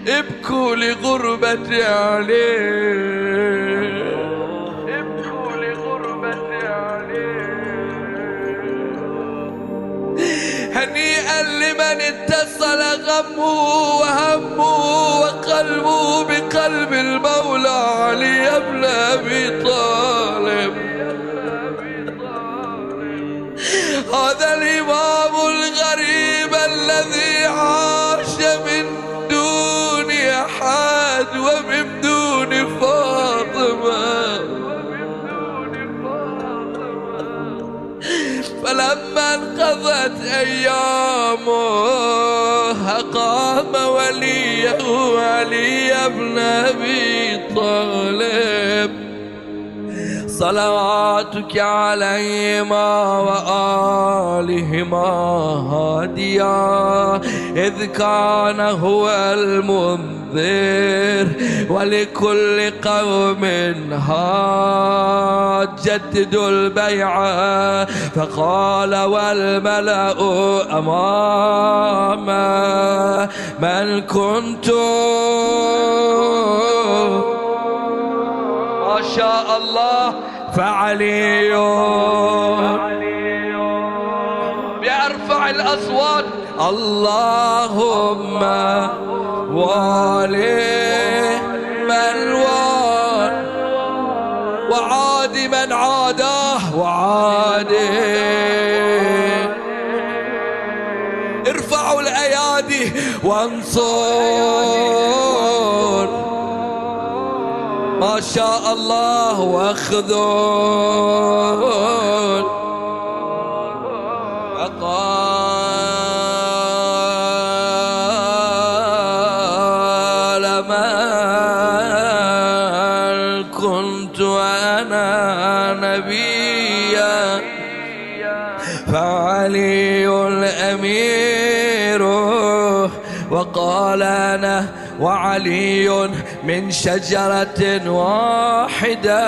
ابكوا لغربتي عليه، ابكوا لغربتي عليه. هنيئا لمن اتصل غمه وهمه وقلبه بقلب المولى علي بن أبي طالب. هذا الإمام الغريب الذي عاش من دون أحد ومن دون فاطمة، فلما انقضت أيامه أقام وليه علي بن أبي طالب صلواتك عليهما وآلهما هاديا، إذ كان هو المنذر ولكل قوم هاد. جددوا البيعة فقال والملأ أمامه من كنت ما شاء الله فعلي. بأرفع الأصوات اللهم والي من وال وعاد من عاداه وعاده. ارفعوا الأيادي وانصر ما شاء الله واخذون. فقال من كنت أنا نبيا فعلي الأمير، وقال أنا وعلي من شجرة واحدة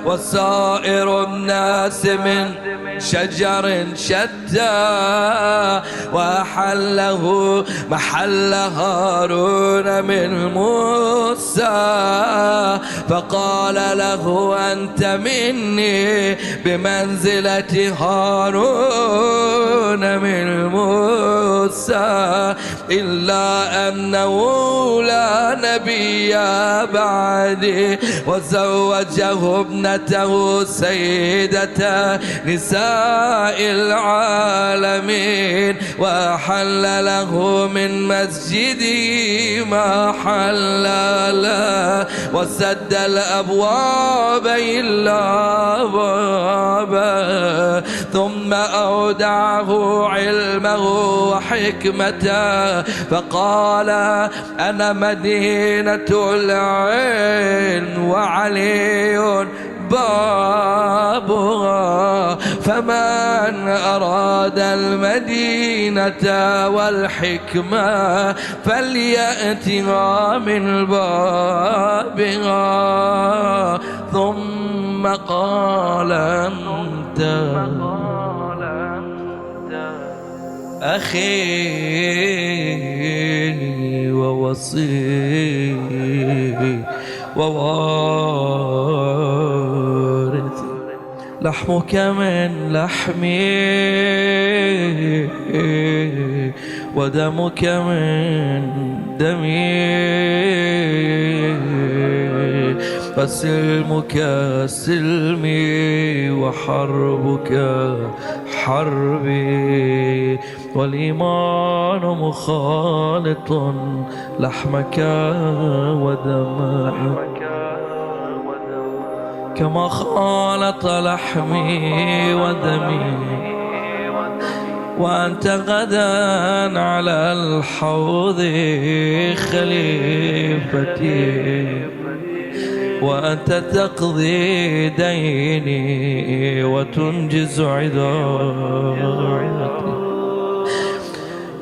وسائر الناس من شجر شتى، وأحله محل هارون من موسى، فقال له أنت مني بمنزلة هارون من موسى، إلا أنه لا نبي بعدي، وزوجه ابنته سيدة نساء العالمين، وحل له من مسجدي ما حل له، وسد الأبواب إلا بابا، ثم أودعه علمه وحكمته، فقال أنا مدينة العلم وعلي بابها، فمن أراد المدينة والحكمة فليأتها من بابها. ثم قال أنت أخي ووصي ووارث، لحمك من لحمي ودمك من دمي، فسلمك سلمي وحربك حربي، والإيمان مخالط لحمك ودمك كما خالط لحمي ودمي، وأنت غدا على الحوض خليفتي، وأنت تقضي ديني وتنجز عداوتي،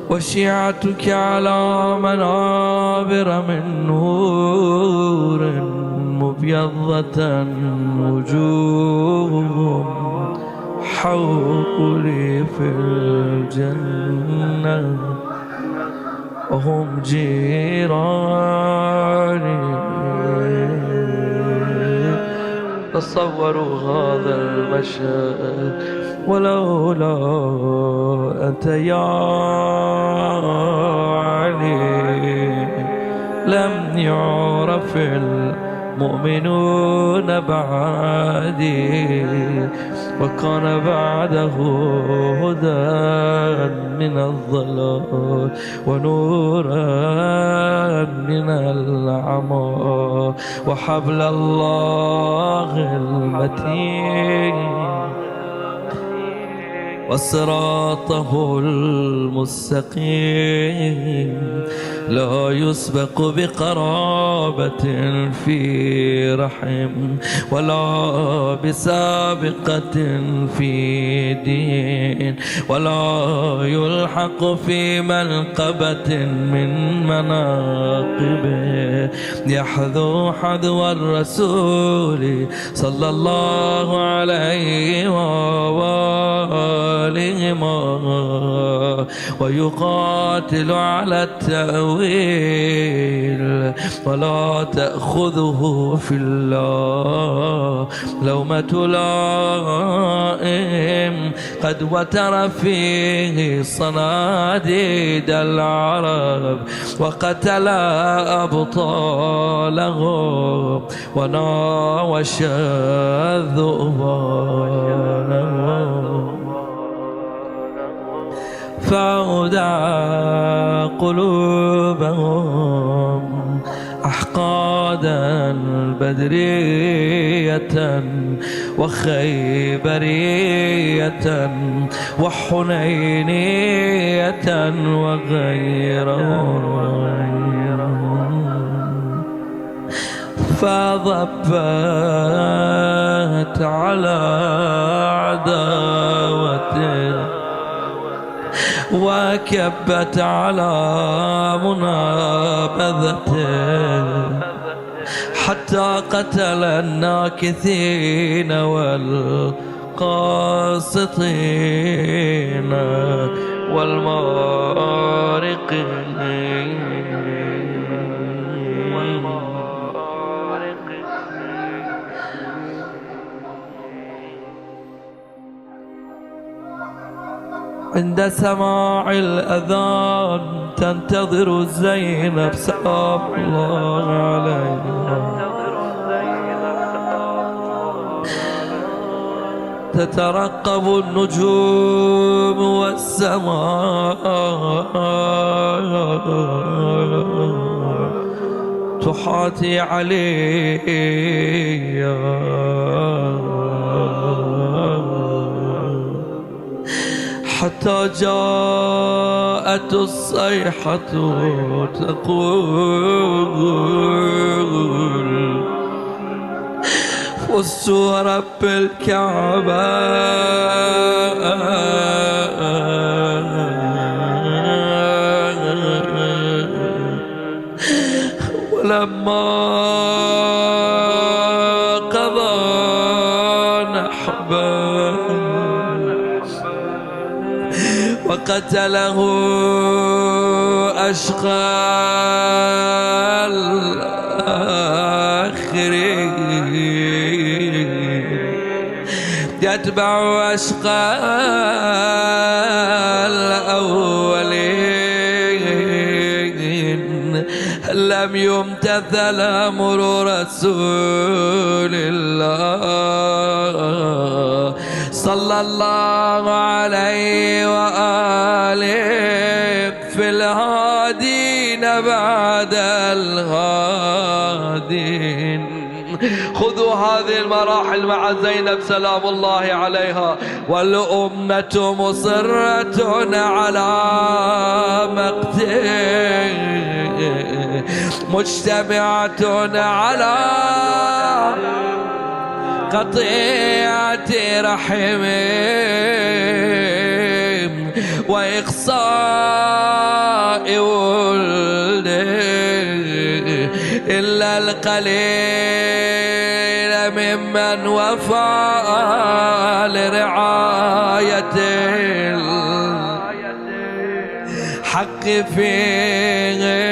وشيعتك على منابر من نور مبيضة وجوههم حولي في الجنة، وهم جيراني. تصوروا هذا المشهد ولولا أنت يا علي لم يعرف المؤمنون بعدي، وكان بعده هدى من الظلال ونورا من العمى، وحبل الله المتين وصراطه المستقيم، لا يسبق بقرابة في رحم ولا بسابقة في دين، ولا يلحق في منقبة من مناقبه، يحذو حذو الرسول صلى الله عليه وآله ويقاتل على التأويل، ولا تأخذه في الله لومة لائم، قد وتر فيه صناديد العرب وقتل أبطالهم وناوش الذؤبان، فأودع قلوبهم أحقادا بدرية وخيبرية وحنينية وغيرهم، فضبت على عداوته وكبت على منابذته، حتى قتل الناكثين والقاسطين والمارقين. عند سماع الأذان تنتظر زينب سلام الله عليها، تترقب النجوم والسماء تحاتي عليها، حتى جاءت الصيحة تقول فزت رب الكعبة ولما قضى نحبه وقتله أشقى الآخرين يتبع أشقى الأولين، لم يمتثل أمر رسول الله صلى الله عليه وآله في الهادين بعد الهادين. خذوا هذه المراحل مع زينب سلام الله عليها، والأمة مصرة على مقته، مجتمعة على قطيعة رحمهم وإقصاء ولده، إلا القليل ممن وفى لرعايته، الحق فيه